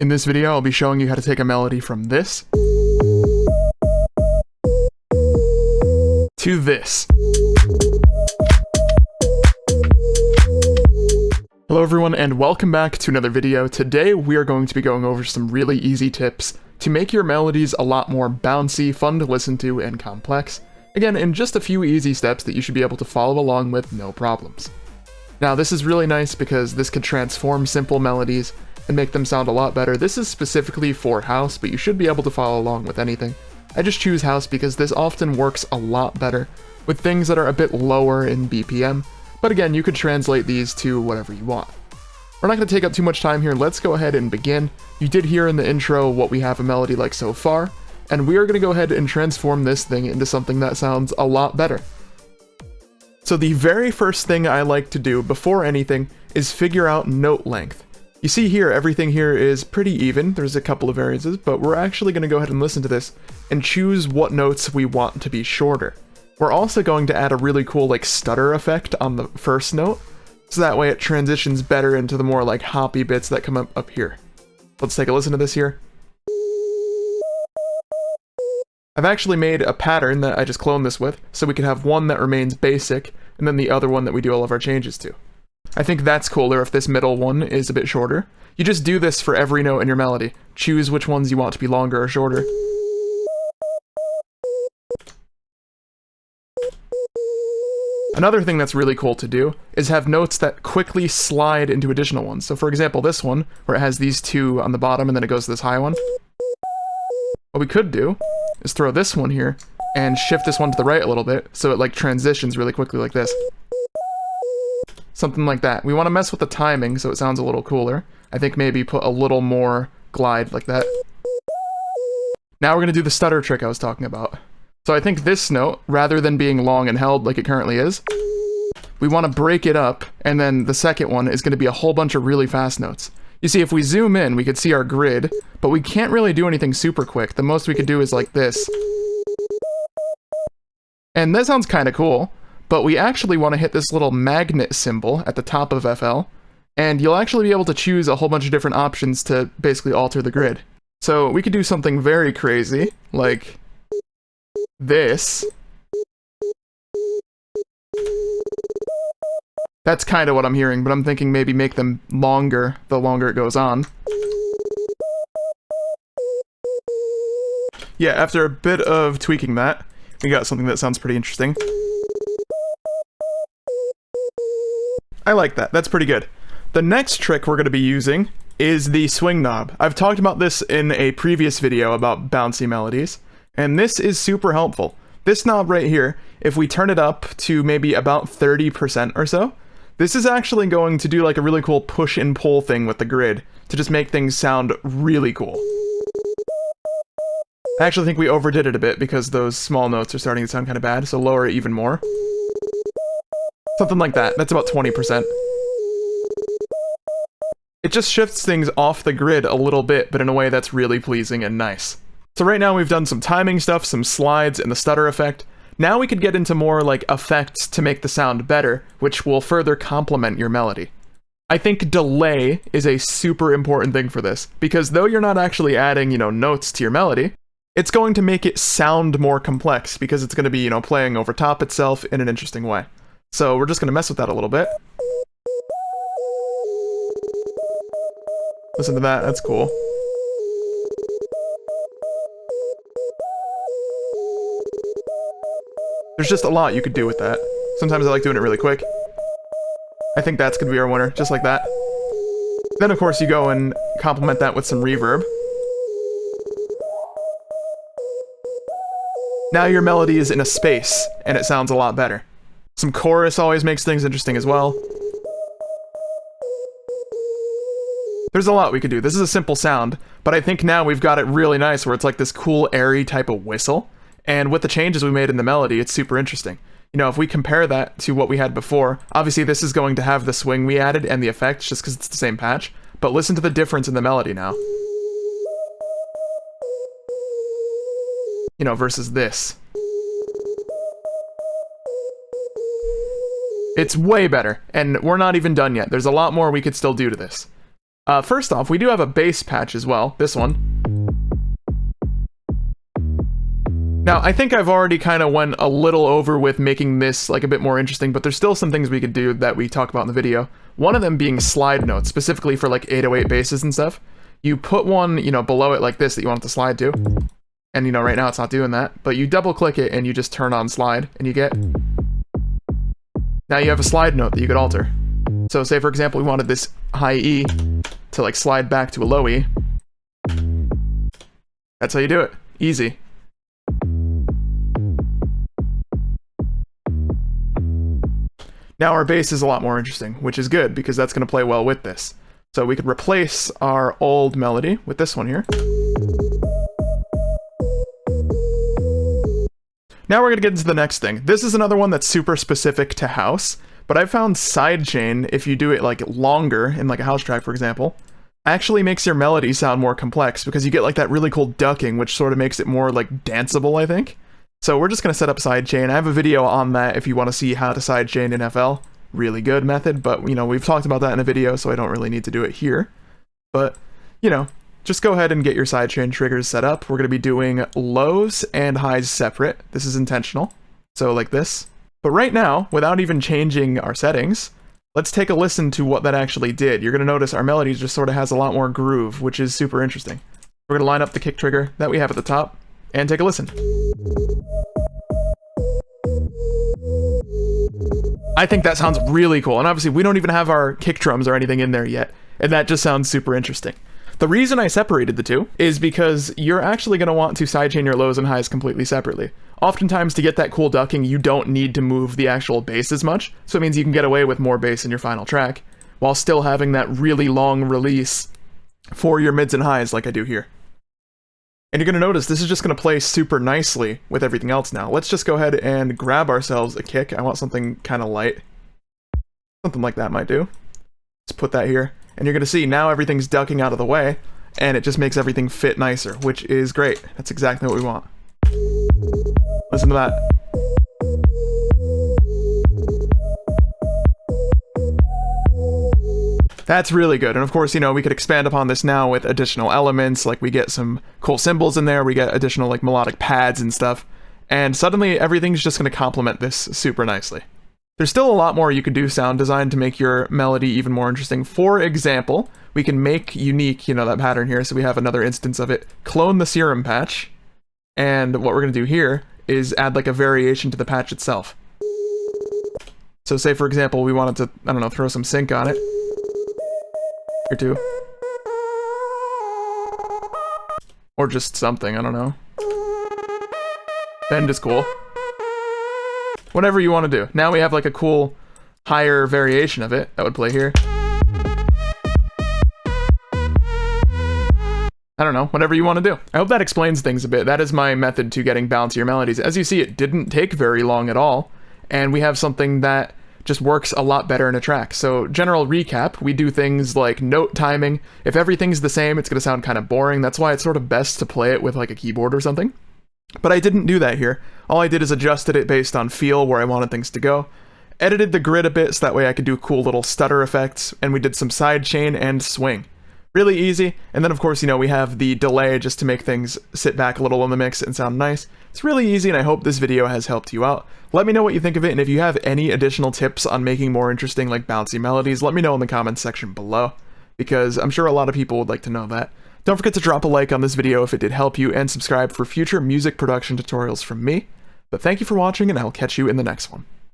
In this video, I'll be showing you how to take a melody from this to this. Hello everyone and welcome back to another video. Today we are going to be going over some really easy tips to make your melodies a lot more bouncy, fun to listen to, and complex. Again, in just a few easy steps that you should be able to follow along with no problems. Now this is really nice because this can transform simple melodies and make them sound a lot better. This is specifically for house, but you should be able to follow along with anything. I just choose house because this often works a lot better with things that are a bit lower in BPM, but again, you could translate these to whatever you want. We're not going to take up too much time here, let's go ahead and begin. You did hear in the intro what we have a melody like so far, and we are going to go ahead and transform this thing into something that sounds a lot better. So the very first thing I like to do before anything is figure out note length. You see here, everything here is pretty even, there's a couple of variances, but we're actually going to go ahead and listen to this and choose what notes we want to be shorter. We're also going to add a really cool like stutter effect on the first note, so that way it transitions better into the more like hoppy bits that come up here. Let's take a listen to this here. I've actually made a pattern that I just cloned this with, so we can have one that remains basic, and then the other one that we do all of our changes to. I think that's cooler if this middle one is a bit shorter. You just do this for every note in your melody. Choose which ones you want to be longer or shorter. Another thing that's really cool to do is have notes that quickly slide into additional ones. So for example, this one, where it has these two on the bottom and then it goes to this high one. What we could do is throw this one here and shift this one to the right a little bit so it like transitions really quickly like this. Something like that. We want to mess with the timing so it sounds a little cooler. I think maybe put a little more glide like that. Now we're going to do the stutter trick I was talking about. So I think this note, rather than being long and held like it currently is, we want to break it up, and then the second one is going to be a whole bunch of really fast notes. You see, if we zoom in, we could see our grid, but we can't really do anything super quick. The most we could do is like this. And that sounds kind of cool. But we actually want to hit this little magnet symbol at the top of FL, and you'll actually be able to choose a whole bunch of different options to basically alter the grid. So we could do something very crazy, like this. That's kind of what I'm hearing, but I'm thinking maybe make them longer the longer it goes on. Yeah, after a bit of tweaking that, we got something that sounds pretty interesting. I like that. That's pretty good. The next trick we're going to be using is the swing knob. I've talked about this in a previous video about bouncy melodies, and this is super helpful. This knob right here, if we turn it up to maybe about 30% or so, this is actually going to do like a really cool push and pull thing with the grid to just make things sound really cool. I actually think we overdid it a bit because those small notes are starting to sound kind of bad, so lower it even more. Something like that. That's about 20%. It just shifts things off the grid a little bit, but in a way that's really pleasing and nice. So right now we've done some timing stuff, some slides, and the stutter effect. Now we could get into more like effects to make the sound better, which will further complement your melody. I think delay is a super important thing for this, because though you're not actually adding, notes to your melody, it's going to make it sound more complex because it's going to be, playing over top itself in an interesting way. So we're just going to mess with that a little bit. Listen to that, that's cool. There's just a lot you could do with that. Sometimes I like doing it really quick. I think that's going to be our winner, just like that. Then of course you go and complement that with some reverb. Now your melody is in a space, and it sounds a lot better. Some chorus always makes things interesting as well. There's a lot we could do. This is a simple sound, but I think now we've got it really nice where it's like this cool airy type of whistle. And with the changes we made in the melody, it's super interesting. If we compare that to what we had before, obviously this is going to have the swing we added and the effects just because it's the same patch, but listen to the difference in the melody now. Versus this. It's way better, and we're not even done yet. There's a lot more we could still do to this. First off, we do have a bass patch as well, this one. Now, I think I've already kind of went a little over with making this like a bit more interesting, but there's still some things we could do that we talk about in the video. One of them being slide notes, specifically for like 808 basses and stuff. You put one, you know, below it like this that you want it to slide to. And, you know, right now it's not doing that, but you double click it and you just turn on slide and you get... Now you have a slide note that you could alter. So say, for example, we wanted this high E to like slide back to a low E. That's how you do it. Easy. Now our bass is a lot more interesting, which is good because that's going to play well with this. So we could replace our old melody with this one here. Now we're going to get into the next thing. This is another one that's super specific to house, but I've found sidechain, if you do it like longer in like a house track, for example, actually makes your melody sound more complex because you get like that really cool ducking, which sort of makes it more like danceable, I think. So we're just going to set up sidechain. I have a video on that if you want to see how to sidechain in FL. Really good method, but you know, we've talked about that in a video, so I don't really need to do it here. But, you know, just go ahead and get your sidechain triggers set up. We're going to be doing lows and highs separate. This is intentional. So like this. But right now, without even changing our settings, let's take a listen to what that actually did. You're going to notice our melody just sort of has a lot more groove, which is super interesting. We're going to line up the kick trigger that we have at the top and take a listen. I think that sounds really cool, and obviously we don't even have our kick drums or anything in there yet, and that just sounds super interesting. The reason I separated the two is because you're actually going to want to sidechain your lows and highs completely separately. Oftentimes, to get that cool ducking, you don't need to move the actual bass as much, so it means you can get away with more bass in your final track, while still having that really long release for your mids and highs like I do here. And you're going to notice this is just going to play super nicely with everything else now. Let's just go ahead and grab ourselves a kick. I want something kind of light. Something like that might do. Let's put that here. And you're going to see now everything's ducking out of the way, and it just makes everything fit nicer, which is great. That's exactly what we want. Listen to that. That's really good, and of course, you know, we could expand upon this now with additional elements, like we get some cool cymbals in there, we get additional like melodic pads and stuff, and suddenly everything's just going to complement this super nicely. There's still a lot more you could do sound design to make your melody even more interesting. For example, we can make unique, you know, that pattern here, so we have another instance of it, clone the serum patch, and what we're going to do here is add like a variation to the patch itself. So say, for example, we wanted to, I don't know, throw some sync on it. Or two. Or just something, I don't know. Bend is cool. Whatever you want to do. Now we have like a cool higher variation of it that would play here. I don't know, whatever you want to do. I hope that explains things a bit. That is my method to getting bouncier melodies. As you see, it didn't take very long at all, and we have something that just works a lot better in a track. So general recap, we do things like note timing. If everything's the same, it's going to sound kind of boring. That's why it's sort of best to play it with like a keyboard or something. But I didn't do that here. All I did is adjusted it based on feel, where I wanted things to go. Edited the grid a bit so that way I could do cool little stutter effects, and we did some sidechain and swing. Really easy, and then of course, you know, we have the delay just to make things sit back a little in the mix and sound nice. It's really easy, and I hope this video has helped you out. Let me know what you think of it, and if you have any additional tips on making more interesting, like, bouncy melodies, let me know in the comments section below, because I'm sure a lot of people would like to know that. Don't forget to drop a like on this video if it did help you, and subscribe for future music production tutorials from me. But thank you for watching, and I will catch you in the next one.